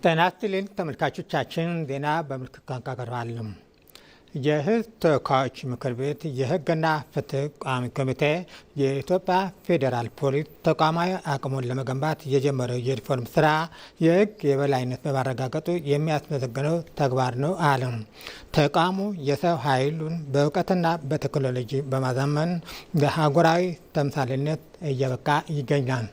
ጤና ይስጥልኝ ተመልካቾቻችን፣ ዜና በምልክት ቋንቋ ቀርባል። የሕዝብ ተወካዮች ምክር ቤት የሕግና ፍትህ ቋሚ ኮሚቴ የኢትዮጵያ ፌዴራል ፖሊስ ተቋማዊ አቅሙን ለመገንባት የጀመረው የሪፎርም ስራ የሕግ የበላይነት በማረጋገጡ የሚያስመሰግነው ተግባር ነው አለ። ተቋሙ የሰው ኃይሉን በእውቀትና በቴክኖሎጂ በማዘመን ለሀገራዊ ተምሳሌነት እየበቃ ይገኛል።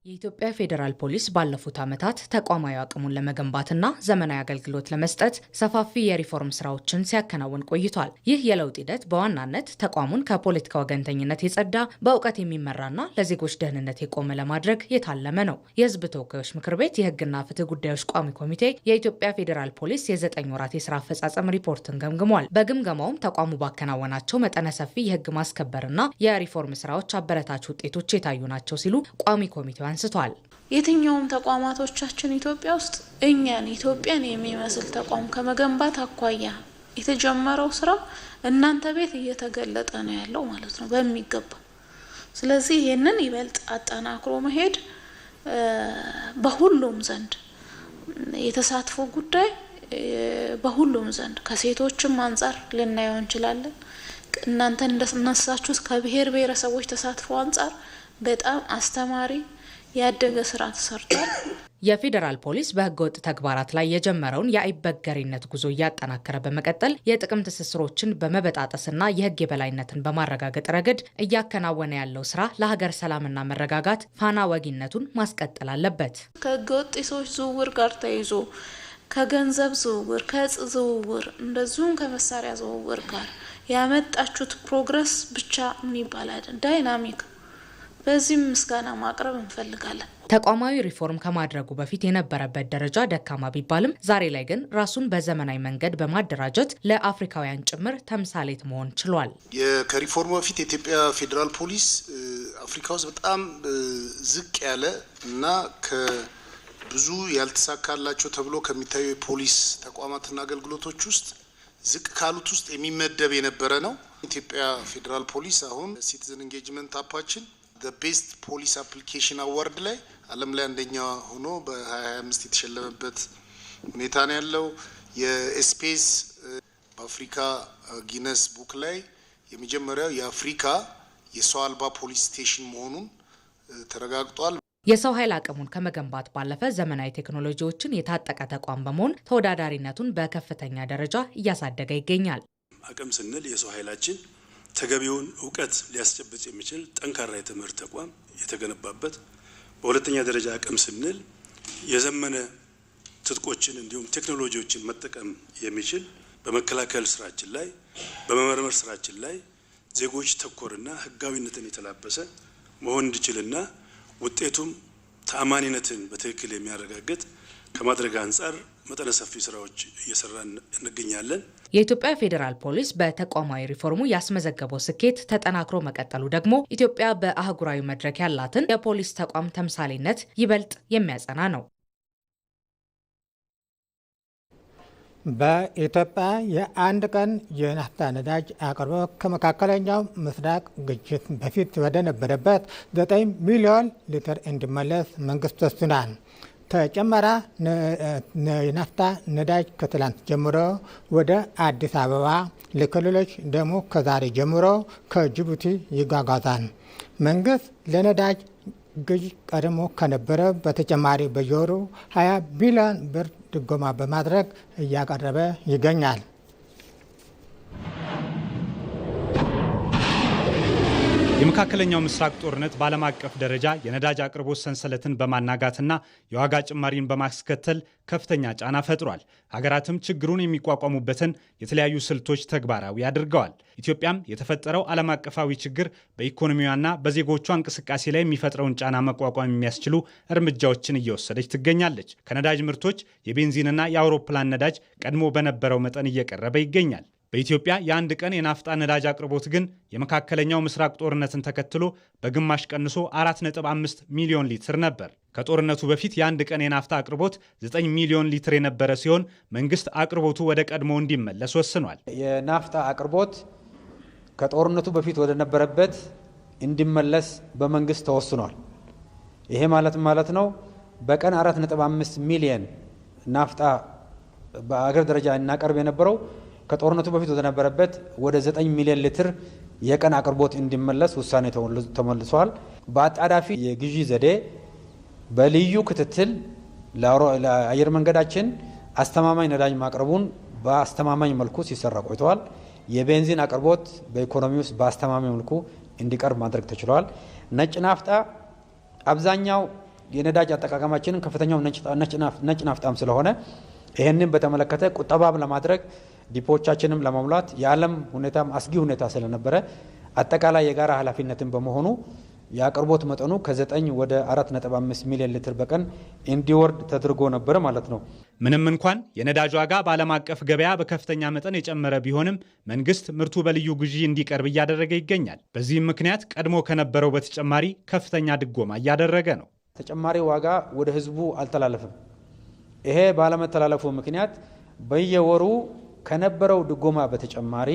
የኢትዮጵያ ፌዴራል ፖሊስ ባለፉት ዓመታት ተቋማዊ አቅሙን ለመገንባትና ዘመናዊ አገልግሎት ለመስጠት ሰፋፊ የሪፎርም ስራዎችን ሲያከናውን ቆይቷል። ይህ የለውጥ ሂደት በዋናነት ተቋሙን ከፖለቲካ ወገንተኝነት የጸዳ በእውቀት የሚመራና ለዜጎች ደህንነት የቆመ ለማድረግ የታለመ ነው። የሕዝብ ተወካዮች ምክር ቤት የሕግና ፍትህ ጉዳዮች ቋሚ ኮሚቴ የኢትዮጵያ ፌዴራል ፖሊስ የ9 ወራት የስራ አፈጻጸም ሪፖርትን ገምግሟል። በግምገማውም ተቋሙ ባከናወናቸው መጠነ ሰፊ የሕግ ማስከበርና የሪፎርም ስራዎች አበረታች ውጤቶች የታዩ ናቸው ሲሉ ቋሚ ኮሚቴው አንስቷል። የትኛውም ተቋማቶቻችን ኢትዮጵያ ውስጥ ኢትዮጵያን የሚመስል ተቋም ከመገንባት አኳያ የተጀመረው ስራ እናንተ ቤት እየተገለጠ ነው ያለው ማለት ነው በሚገባ። ስለዚህ ይሄንን ይበልጥ አጠናክሮ መሄድ በሁሉም ዘንድ የተሳትፎ ጉዳይ በሁሉም ዘንድ ከሴቶችም አንፃር ልናየው እንችላለን። እናንተ እንደነሳችሁት ከብሔር ብሔረሰቦች ተሳትፎ አንፃር በጣም አስተማሪ ያደገ ስራ ተሰርቷል። የፌዴራል ፖሊስ በህገወጥ ተግባራት ላይ የጀመረውን የአይበገሪነት ጉዞ እያጠናከረ በመቀጠል የጥቅም ትስስሮችን በመበጣጠስና የህግ የበላይነትን በማረጋገጥ ረገድ እያከናወነ ያለው ስራ ለሀገር ሰላምና መረጋጋት ፋና ወጊነቱን ማስቀጠል አለበት። ከህገወጥ የሰዎች ዝውውር ጋር ተይዞ ከገንዘብ ዝውውር፣ ከእጽ ዝውውር እንደዚሁም ከመሳሪያ ዝውውር ጋር ያመጣችሁት ፕሮግረስ ብቻ የሚባል አይደል፣ ዳይናሚክ። በዚህም ምስጋና ማቅረብ እንፈልጋለን። ተቋማዊ ሪፎርም ከማድረጉ በፊት የነበረበት ደረጃ ደካማ ቢባልም ዛሬ ላይ ግን ራሱን በዘመናዊ መንገድ በማደራጀት ለአፍሪካውያን ጭምር ተምሳሌት መሆን ችሏል። ከሪፎርሙ በፊት የኢትዮጵያ ፌዴራል ፖሊስ አፍሪካ ውስጥ በጣም ዝቅ ያለ እና ከብዙ ያልተሳካላቸው ተብሎ ከሚታዩ የፖሊስ ተቋማትና አገልግሎቶች ውስጥ ዝቅ ካሉት ውስጥ የሚመደብ የነበረ ነው። ኢትዮጵያ ፌዴራል ፖሊስ አሁን ሲቲዝን ኢንጌጅመንት አፓችን ቤስት ፖሊስ አፕሊኬሽን አዋርድ ላይ ዓለም ላይ አንደኛ ሆኖ በ2025 የተሸለመበት ሁኔታ ነው ያለው። የስፔስ በአፍሪካ ጊነስ ቡክ ላይ የመጀመሪያው የአፍሪካ የሰው አልባ ፖሊስ ስቴሽን መሆኑን ተረጋግጧል። የሰው ኃይል አቅሙን ከመገንባት ባለፈ ዘመናዊ ቴክኖሎጂዎችን የታጠቀ ተቋም በመሆን ተወዳዳሪነቱን በከፍተኛ ደረጃ እያሳደገ ይገኛል። አቅም ስንል የሰው ኃይላችን ተገቢውን እውቀት ሊያስጨብጥ የሚችል ጠንካራ የትምህርት ተቋም የተገነባበት፣ በሁለተኛ ደረጃ አቅም ስንል የዘመነ ትጥቆችን እንዲሁም ቴክኖሎጂዎችን መጠቀም የሚችል በመከላከል ስራችን ላይ በመመርመር ስራችን ላይ ዜጎች ተኮርና ህጋዊነትን የተላበሰ መሆን እንዲችልና ውጤቱም ተአማኒነትን በትክክል የሚያረጋግጥ ከማድረግ አንጻር መጠነ ሰፊ ስራዎች እየሰራን እንገኛለን። የኢትዮጵያ ፌዴራል ፖሊስ በተቋማዊ ሪፎርሙ ያስመዘገበው ስኬት ተጠናክሮ መቀጠሉ ደግሞ ኢትዮጵያ በአህጉራዊ መድረክ ያላትን የፖሊስ ተቋም ተምሳሌነት ይበልጥ የሚያጸና ነው። በኢትዮጵያ የአንድ ቀን የናፍጣ ነዳጅ አቅርቦት ከመካከለኛው ምስራቅ ግጭት በፊት ወደ ነበረበት 9 ሚሊዮን ሊትር እንዲመለስ መንግስት ወስኗል። ተጨማሪ የናፍጣ ነዳጅ ከትላንት ጀምሮ ወደ አዲስ አበባ፣ ለክልሎች ደግሞ ከዛሬ ጀምሮ ከጅቡቲ ይጓጓዛል። መንግስት ለነዳጅ ግዥ ቀድሞ ከነበረ በተጨማሪ በየወሩ 20 ቢሊዮን ብር ድጎማ በማድረግ እያቀረበ ይገኛል። የመካከለኛው ምስራቅ ጦርነት በዓለም አቀፍ ደረጃ የነዳጅ አቅርቦት ሰንሰለትን በማናጋትና የዋጋ ጭማሪን በማስከተል ከፍተኛ ጫና ፈጥሯል። ሀገራትም ችግሩን የሚቋቋሙበትን የተለያዩ ስልቶች ተግባራዊ አድርገዋል። ኢትዮጵያም የተፈጠረው ዓለም አቀፋዊ ችግር በኢኮኖሚዋና በዜጎቿ እንቅስቃሴ ላይ የሚፈጥረውን ጫና መቋቋም የሚያስችሉ እርምጃዎችን እየወሰደች ትገኛለች። ከነዳጅ ምርቶች የቤንዚንና የአውሮፕላን ነዳጅ ቀድሞ በነበረው መጠን እየቀረበ ይገኛል። በኢትዮጵያ የአንድ ቀን የናፍጣ ነዳጅ አቅርቦት ግን የመካከለኛው ምስራቅ ጦርነትን ተከትሎ በግማሽ ቀንሶ 4.5 ሚሊዮን ሊትር ነበር። ከጦርነቱ በፊት የአንድ ቀን የናፍጣ አቅርቦት 9 ሚሊዮን ሊትር የነበረ ሲሆን መንግስት አቅርቦቱ ወደ ቀድሞ እንዲመለስ ወስኗል። የናፍጣ አቅርቦት ከጦርነቱ በፊት ወደ ነበረበት እንዲመለስ በመንግስት ተወስኗል። ይሄ ማለት ነው በቀን 4.5 ሚሊዮን ናፍጣ በአገር ደረጃ እናቀርብ የነበረው ከጦርነቱ በፊት ወደ ነበረበት ወደ 9 ሚሊዮን ሊትር የቀን አቅርቦት እንዲመለስ ውሳኔ ተመልሷል። በአጣዳፊ የግዢ ዘዴ በልዩ ክትትል ለአየር መንገዳችን አስተማማኝ ነዳጅ ማቅረቡን በአስተማማኝ መልኩ ሲሰራ ቆይተዋል። የቤንዚን አቅርቦት በኢኮኖሚ ውስጥ በአስተማማኝ መልኩ እንዲቀርብ ማድረግ ተችሏል። ነጭ ናፍጣ አብዛኛው የነዳጅ አጠቃቀማችንን ከፍተኛው ነጭ ናፍጣም ስለሆነ ይህንን በተመለከተ ቁጠባም ለማድረግ ዲፖቻችንም ለማሙላት የዓለም ሁኔታም አስጊ ሁኔታ ስለነበረ አጠቃላይ የጋራ ኃላፊነትን በመሆኑ የአቅርቦት መጠኑ ከ9 ወደ 4.5 ሚሊዮን ሊትር በቀን እንዲወርድ ተደርጎ ነበር ማለት ነው። ምንም እንኳን የነዳጅ ዋጋ በዓለም አቀፍ ገበያ በከፍተኛ መጠን የጨመረ ቢሆንም መንግስት ምርቱ በልዩ ግዢ እንዲቀርብ እያደረገ ይገኛል። በዚህም ምክንያት ቀድሞ ከነበረው በተጨማሪ ከፍተኛ ድጎማ እያደረገ ነው። ተጨማሪ ዋጋ ወደ ህዝቡ አልተላለፈም። ይሄ ባለመተላለፉ ምክንያት በየወሩ ከነበረው ድጎማ በተጨማሪ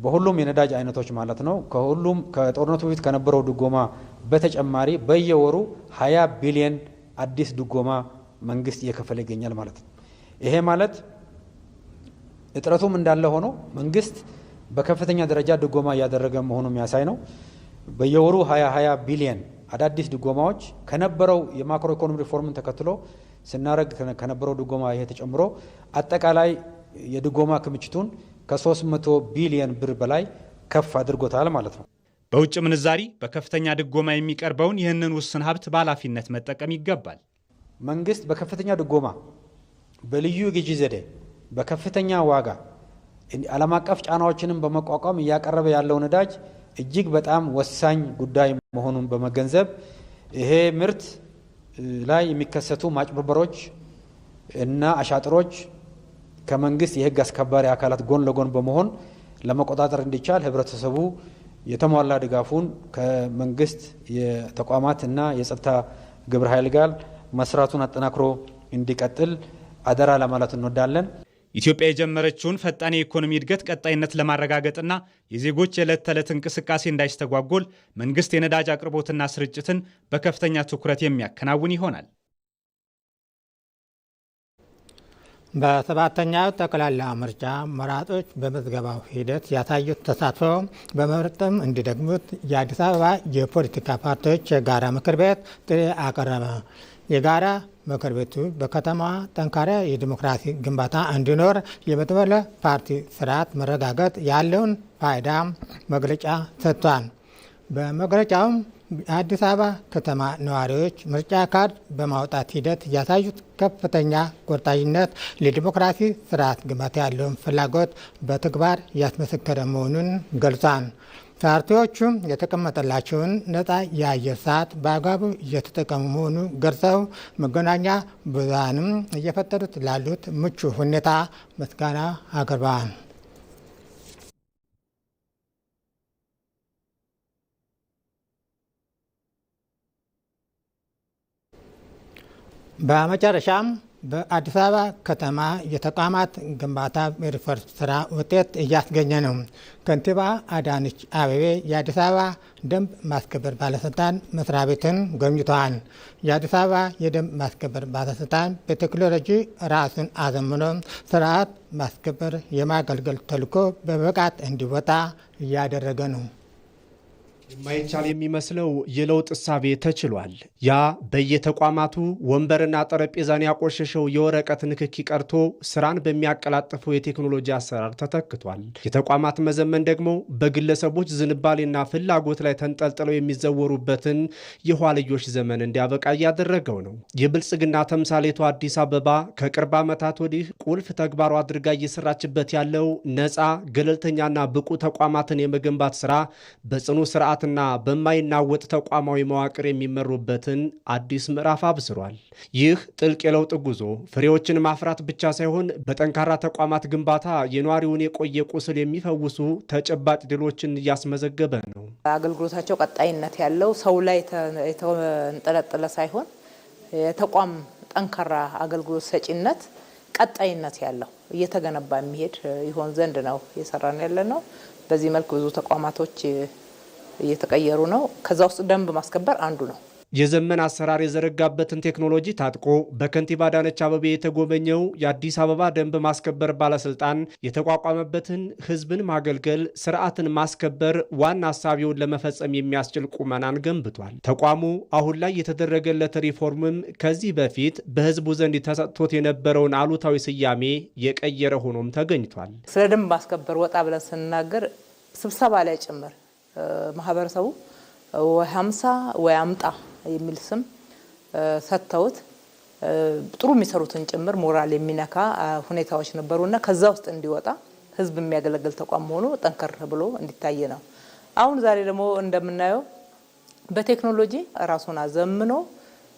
በሁሉም የነዳጅ አይነቶች ማለት ነው ከሁሉም ከጦርነቱ በፊት ከነበረው ድጎማ በተጨማሪ በየወሩ 20 ቢሊዮን አዲስ ድጎማ መንግስት እየከፈለ ይገኛል ማለት ነው። ይሄ ማለት እጥረቱም እንዳለ ሆኖ መንግስት በከፍተኛ ደረጃ ድጎማ እያደረገ መሆኑን የሚያሳይ ነው። በየወሩ 20 ቢሊዮን አዳዲስ ድጎማዎች ከነበረው የማክሮ ኢኮኖሚ ሪፎርምን ተከትሎ ስናረግ ከነበረው ድጎማ ይሄ ተጨምሮ አጠቃላይ የድጎማ ክምችቱን ከ300 ቢሊዮን ብር በላይ ከፍ አድርጎታል ማለት ነው። በውጭ ምንዛሪ በከፍተኛ ድጎማ የሚቀርበውን ይህንን ውስን ሀብት በኃላፊነት መጠቀም ይገባል። መንግስት በከፍተኛ ድጎማ በልዩ ግዢ ዘዴ በከፍተኛ ዋጋ ዓለም አቀፍ ጫናዎችንም በመቋቋም እያቀረበ ያለው ነዳጅ እጅግ በጣም ወሳኝ ጉዳይ መሆኑን በመገንዘብ ይሄ ምርት ላይ የሚከሰቱ ማጭበርበሮች እና አሻጥሮች ከመንግስት የህግ አስከባሪ አካላት ጎን ለጎን በመሆን ለመቆጣጠር እንዲቻል ህብረተሰቡ የተሟላ ድጋፉን ከመንግስት የተቋማት እና የጸጥታ ግብረ ኃይል ጋር መስራቱን አጠናክሮ እንዲቀጥል አደራ ለማለት እንወዳለን። ኢትዮጵያ የጀመረችውን ፈጣን የኢኮኖሚ እድገት ቀጣይነት ለማረጋገጥና የዜጎች የዕለት ተዕለት እንቅስቃሴ እንዳይስተጓጎል መንግስት የነዳጅ አቅርቦትና ስርጭትን በከፍተኛ ትኩረት የሚያከናውን ይሆናል። በሰባተኛው ጠቅላላ ምርጫ መራጮች በምዝገባው ሂደት ያሳዩት ተሳትፎ በመምረጥም እንዲደግሙት የአዲስ አበባ የፖለቲካ ፓርቲዎች የጋራ ምክር ቤት ጥሪ አቀረበ። የጋራ ምክር ቤቱ በከተማዋ ጠንካራ የዲሞክራሲ ግንባታ እንዲኖር የመድበለ ፓርቲ ስርዓት መረጋገጥ ያለውን ፋይዳ መግለጫ ሰጥቷል። በመግለጫውም የአዲስ አበባ ከተማ ነዋሪዎች ምርጫ ካርድ በማውጣት ሂደት ያሳዩት ከፍተኛ ቁርጠኝነት ለዲሞክራሲ ስርዓት ግንባታ ያለውን ፍላጎት በተግባር ያስመሰከረ መሆኑን ገልጿል። ፓርቲዎቹም የተቀመጠላቸውን ነፃ የአየር ሰዓት በአግባቡ እየተጠቀሙ መሆኑ ገልጸው መገናኛ ብዙሃንም እየፈጠሩት ላሉት ምቹ ሁኔታ ምስጋና አቅርበዋል። በመጨረሻም በአዲስ አበባ ከተማ የተቋማት ግንባታ ሪፎርም ስራ ውጤት እያስገኘ ነው። ከንቲባ አዳነች አቤቤ የአዲስ አበባ ደንብ ማስከበር ባለስልጣን መስሪያ ቤትን ጎብኝተዋል። የአዲስ አበባ የደንብ ማስከበር ባለስልጣን በቴክኖሎጂ ራሱን አዘምኖ ስርዓት ማስከበር የማገልገል ተልዕኮ በብቃት እንዲወጣ እያደረገ ነው። የማይቻል የሚመስለው የለውጥ እሳቤ ተችሏል። ያ በየተቋማቱ ወንበርና ጠረጴዛን ያቆሸሸው የወረቀት ንክኪ ቀርቶ ስራን በሚያቀላጥፈው የቴክኖሎጂ አሰራር ተተክቷል። የተቋማት መዘመን ደግሞ በግለሰቦች ዝንባሌና ፍላጎት ላይ ተንጠልጥለው የሚዘወሩበትን የኋልዮሽ ዘመን እንዲያበቃ እያደረገው ነው። የብልጽግና ተምሳሌቱ አዲስ አበባ ከቅርብ ዓመታት ወዲህ ቁልፍ ተግባሩ አድርጋ እየሰራችበት ያለው ነፃ ገለልተኛና ብቁ ተቋማትን የመገንባት ስራ በጽኑ ስርዓት እና በማይናወጥ ተቋማዊ መዋቅር የሚመሩበትን አዲስ ምዕራፍ አብስሯል። ይህ ጥልቅ የለውጥ ጉዞ ፍሬዎችን ማፍራት ብቻ ሳይሆን በጠንካራ ተቋማት ግንባታ የነዋሪውን የቆየ ቁስል የሚፈውሱ ተጨባጭ ድሎችን እያስመዘገበ ነው። አገልግሎታቸው ቀጣይነት ያለው ሰው ላይ የተንጠለጠለ ሳይሆን የተቋም ጠንካራ አገልግሎት ሰጪነት ቀጣይነት ያለው እየተገነባ የሚሄድ ይሆን ዘንድ ነው እየሰራን ያለ ነው። በዚህ መልክ ብዙ ተቋማቶች እየተቀየሩ ነው። ከዛ ውስጥ ደንብ ማስከበር አንዱ ነው። የዘመን አሰራር የዘረጋበትን ቴክኖሎጂ ታጥቆ በከንቲባ አዳነች አቤቤ የተጎበኘው የአዲስ አበባ ደንብ ማስከበር ባለስልጣን የተቋቋመበትን ህዝብን ማገልገል፣ ስርዓትን ማስከበር ዋና ሀሳቢውን ለመፈጸም የሚያስችል ቁመናን ገንብቷል። ተቋሙ አሁን ላይ የተደረገለት ሪፎርምም ከዚህ በፊት በህዝቡ ዘንድ ተሰጥቶት የነበረውን አሉታዊ ስያሜ የቀየረ ሆኖም ተገኝቷል። ስለ ደንብ ማስከበር ወጣ ብለን ስንናገር ስብሰባ ላይ ጭምር ማህበረሰቡ ወይ 50 ወይ አምጣ የሚል ስም ሰጥተውት ጥሩ የሚሰሩትን ጭምር ሞራል የሚነካ ሁኔታዎች ነበሩና ከዛ ውስጥ እንዲወጣ ህዝብ የሚያገለግል ተቋም ሆኖ ጠንከር ብሎ እንዲታይ ነው። አሁን ዛሬ ደግሞ እንደምናየው በቴክኖሎጂ ራሱን አዘምኖ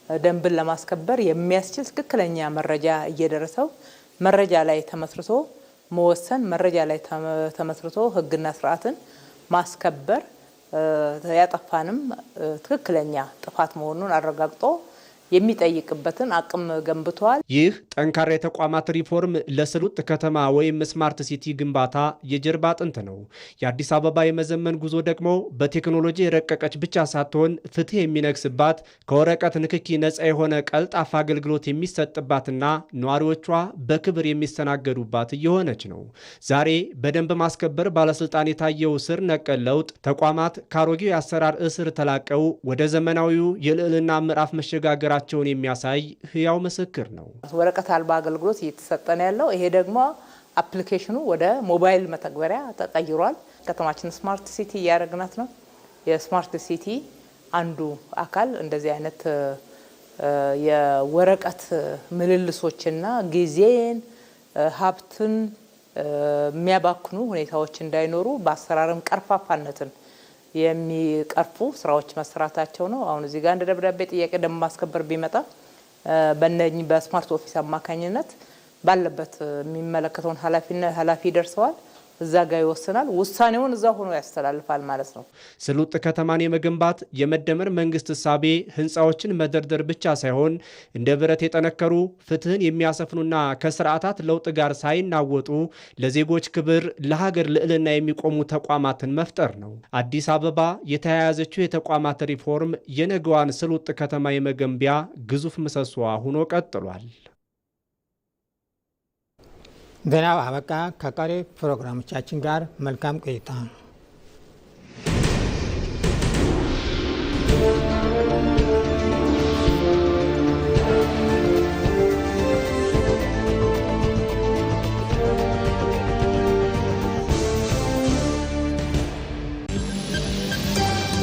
ደንብን ለማስከበር የሚያስችል ትክክለኛ መረጃ እየደረሰው መረጃ ላይ ተመስርቶ መወሰን፣ መረጃ ላይ ተመስርቶ ህግና ስርዓትን ማስከበር ያጠፋንም ትክክለኛ ጥፋት መሆኑን አረጋግጦ የሚጠይቅበትን አቅም ገንብቷል። ይህ ጠንካራ የተቋማት ሪፎርም ለስሉጥ ከተማ ወይም ስማርት ሲቲ ግንባታ የጀርባ አጥንት ነው። የአዲስ አበባ የመዘመን ጉዞ ደግሞ በቴክኖሎጂ የረቀቀች ብቻ ሳትሆን ፍትህ የሚነግስባት፣ ከወረቀት ንክኪ ነፃ የሆነ ቀልጣፋ አገልግሎት የሚሰጥባትና ነዋሪዎቿ በክብር የሚስተናገዱባት እየሆነች ነው። ዛሬ በደንብ ማስከበር ባለስልጣን የታየው ስር ነቀል ለውጥ ተቋማት ከአሮጌው የአሰራር እስር ተላቀው ወደ ዘመናዊው የልዕልና ምዕራፍ መሸጋገራ ቸውን የሚያሳይ ህያው ምስክር ነው። ወረቀት አልባ አገልግሎት እየተሰጠነ ያለው ይሄ ደግሞ አፕሊኬሽኑ ወደ ሞባይል መተግበሪያ ተቀይሯል። ከተማችን ስማርት ሲቲ እያደረግናት ነው። የስማርት ሲቲ አንዱ አካል እንደዚህ አይነት የወረቀት ምልልሶችና ጊዜን ሀብትን የሚያባክኑ ሁኔታዎች እንዳይኖሩ በአሰራርም ቀርፋፋነትን የሚቀርፉ ስራዎች መስራታቸው ነው። አሁን እዚህ ጋር እንደ ደብዳቤ ጥያቄ ደንብ ማስከበር ቢመጣ በእነኚህ በስማርት ኦፊስ አማካኝነት ባለበት የሚመለከተውን ኃላፊ ደርሰዋል፣ እዛ ጋር ይወስናል፣ ውሳኔውን እዛ ሆኖ ያስተላልፋል ማለት ነው። ስሉጥ ከተማን የመገንባት የመደመር መንግስት እሳቤ ህንፃዎችን መደርደር ብቻ ሳይሆን እንደ ብረት የጠነከሩ ፍትህን የሚያሰፍኑና ከስርዓታት ለውጥ ጋር ሳይናወጡ ለዜጎች ክብር፣ ለሀገር ልዕልና የሚቆሙ ተቋማትን መፍጠር ነው። አዲስ አበባ የተያያዘችው የተቋማት ሪፎርም የነገዋን ስሉጥ ከተማ የመገንቢያ ግዙፍ ምሰሶዋ ሆኖ ቀጥሏል። ዜናው አበቃ። ከቀሪ ፕሮግራሞቻችን ጋር መልካም ቆይታ።